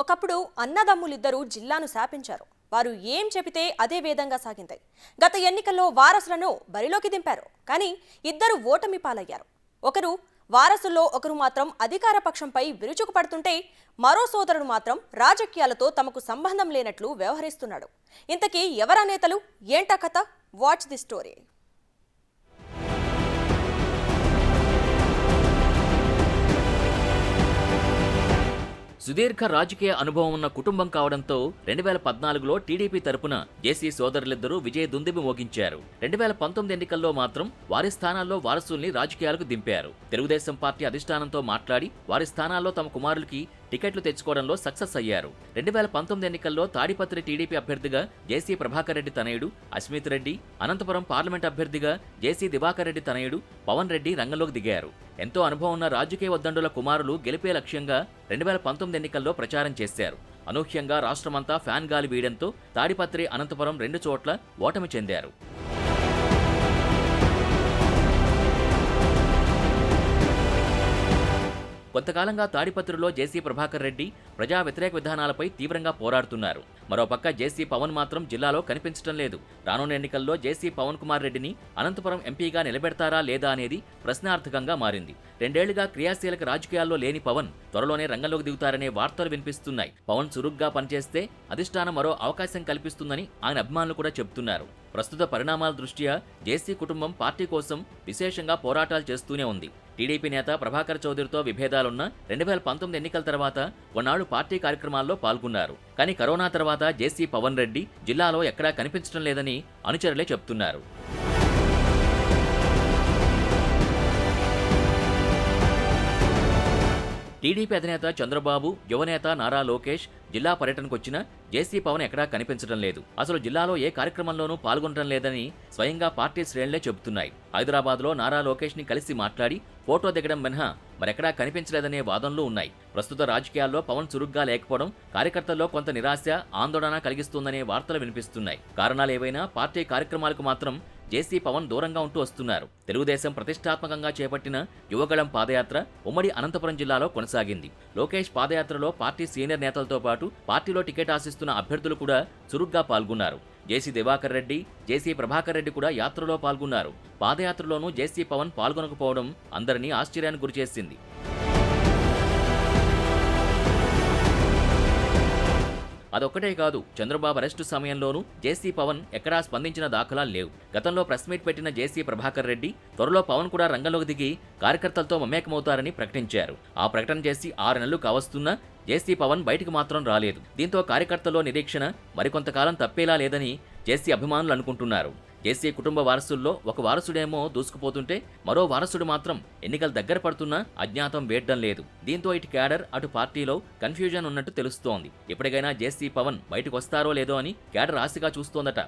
ఒకప్పుడు అన్నదమ్ములిద్దరూ జిల్లాను శాపించారు. వారు ఏం చెబితే అదే వేదంగా సాగింది. గత ఎన్నికల్లో వారసులను బరిలోకి దింపారు. కానీ ఇద్దరు ఓటమి పాలయ్యారు. ఒకరు వారసుల్లో ఒకరు మాత్రం అధికార పక్షంపై విరుచుకుపడుతుంటే మరో సోదరుడు మాత్రం రాజకీయాలతో తమకు సంబంధం లేనట్లు వ్యవహరిస్తున్నాడు. ఇంతకీ ఎవరా నేతలు, ఏంటా కథ? Watch the story. సుదీర్ఘ రాజకీయ అనుభవం ఉన్న కుటుంబం కావడంతో 2014లో టీడీపీ తరపున జేసీ సోదరులిద్దరూ విజయ దుందుబి మోగించారు. 2019 ఎన్నికల్లో మాత్రం వారి స్థానాల్లో వారసుల్ని రాజకీయాలకు దింపారు. తెలుగుదేశం పార్టీ అధిష్టానంతో మాట్లాడి వారి స్థానాల్లో తమ కుమారులకి టికెట్లు తెచ్చుకోవడంలో సక్సెస్ అయ్యారు. 2019 ఎన్నికల్లో తాడిపత్రి టీడీపీ అభ్యర్థిగా జేసీ ప్రభాకర్ రెడ్డి తనయుడు అస్మిత్ రెడ్డి, అనంతపురం పార్లమెంట్ అభ్యర్థిగా జేసీ దివాకర్ రెడ్డి తనయుడు పవన్ రెడ్డి రంగంలోకి దిగారు. ఎంతో అనుభవం ఉన్న రాజకీయ ఉద్దండుల కుమారులు గెలిపే లక్ష్యంగా 2019 ఎన్నికల్లో ప్రచారం చేశారు. అనూహ్యంగా రాష్ట్రమంతా ఫ్యాన్ గాలి వీయడంతో తాడిపత్రి, అనంతపురం 2 చోట్ల ఓటమి చెందారు. కొంతకాలంగా తాడిపత్రిలో జేసీ ప్రభాకర్ రెడ్డి ప్రజా వ్యతిరేక విధానాలపై తీవ్రంగా పోరాడుతున్నారు. మరోపక్క జేసీ పవన్ మాత్రం జిల్లాలో కనిపించడం లేదు. రానున్న ఎన్నికల్లో జేసీ పవన్ కుమార్ రెడ్డిని అనంతపురం ఎంపీగా నిలబెడతారా లేదా అనేది ప్రశ్నార్థకంగా మారింది. 2 ఏళ్లుగా క్రియాశీలక రాజకీయాల్లో లేని పవన్ త్వరలోనే రంగంలోకి దిగుతారనే వార్తలు వినిపిస్తున్నాయి. పవన్ చురుగ్గా పనిచేస్తే అధిష్టానం మరో అవకాశం కల్పిస్తుందని ఆయన అభిమానులు కూడా చెబుతున్నారు. ప్రస్తుత పరిణామాల దృష్ట్యా జేసీ కుటుంబం పార్టీ కోసం విశేషంగా పోరాటాలు చేస్తూనే ఉంది. టీడీపీ నేత ప్రభాకర్ చౌదరితో విభేదాలున్న 2019 ఎన్నికల తర్వాత కొన్నాళ్లు పార్టీ కార్యక్రమాల్లో పాల్గొన్నారు. కానీ కరోనా తర్వాత జేసీ పవన్ రెడ్డి జిల్లాలో ఎక్కడా కనిపించడం లేదని అనుచరులే చెబుతున్నారు. టీడీపీ అధినేత చంద్రబాబు, యువనేత నారా లోకేష్ జిల్లా పర్యటనకొచ్చినా జేసీ పవన్ ఎక్కడా కనిపించడం లేదు. అసలు జిల్లాలో ఏ కార్యక్రమంలోనూ పాల్గొనడం లేదని స్వయంగా పార్టీ శ్రేణులే చెబుతున్నాయి. హైదరాబాద్లో నారా లోకేష్ ని కలిసి మాట్లాడి ఫోటో దిగడం మినహా మరెక్కడా కనిపించలేదనే వాదనలు ఉన్నాయి. ప్రస్తుత రాజకీయాల్లో పవన్ చురుగ్గా లేకపోవడం కార్యకర్తల్లో కొంత నిరాశ, ఆందోళన కలిగిస్తుందనే వార్తలు వినిపిస్తున్నాయి. కారణాలేవైనా పార్టీ కార్యక్రమాలకు మాత్రం జేసీ పవన్ దూరంగా ఉంటూ వస్తున్నారు. తెలుగుదేశం ప్రతిష్టాత్మకంగా చేపట్టిన యువగళం పాదయాత్ర ఉమ్మడి అనంతపురం జిల్లాలో కొనసాగింది. లోకేష్ పాదయాత్రలో పార్టీ సీనియర్ నేతలతో పాటు పార్టీలో టికెట్ ఆశిస్తున్న అభ్యర్థులు కూడా చురుగ్గా పాల్గొన్నారు. జేసీ దివాకర్ రెడ్డి, జేసీ ప్రభాకర్ రెడ్డి కూడా యాత్రలో పాల్గొన్నారు. పాదయాత్రలోనూ జేసీ పవన్ పాల్గొనకపోవడం అందరినీ ఆశ్చర్యానికి గురిచేసింది. అదొక్కటే కాదు, చంద్రబాబు అరెస్టు సమయంలోనూ జేసీ పవన్ ఎక్కడా స్పందించిన దాఖలాలు లేవు. గతంలో ప్రెస్ మీట్ పెట్టిన జేసీ ప్రభాకర్ రెడ్డి త్వరలో పవన్ కూడా రంగంలోకి దిగి కార్యకర్తలతో మమేకమవుతారని ప్రకటించారు. ఆ ప్రకటన చేసి 6 నెలలు కావస్తున్నా జేసీ పవన్ బయటకు మాత్రం రాలేదు. దీంతో కార్యకర్తల్లో నిరీక్షణ మరికొంతకాలం తప్పేలా లేదని జేసీ అభిమానులు అనుకుంటున్నారు. జేసీ కుటుంబ వారసుల్లో ఒక వారసుడేమో దూసుకుపోతుంటే మరో వారసుడు మాత్రం ఎన్నికలు దగ్గర పడుతున్నా అజ్ఞాతం వేయడం లేదు. దీంతో ఇటు క్యాడర్, అటు పార్టీలో కన్ఫ్యూజన్ ఉన్నట్టు తెలుస్తోంది. ఎప్పటికైనా జేసీ పవన్ బయటకు వస్తారో లేదో అని క్యాడర్ ఆశగా చూస్తోందట.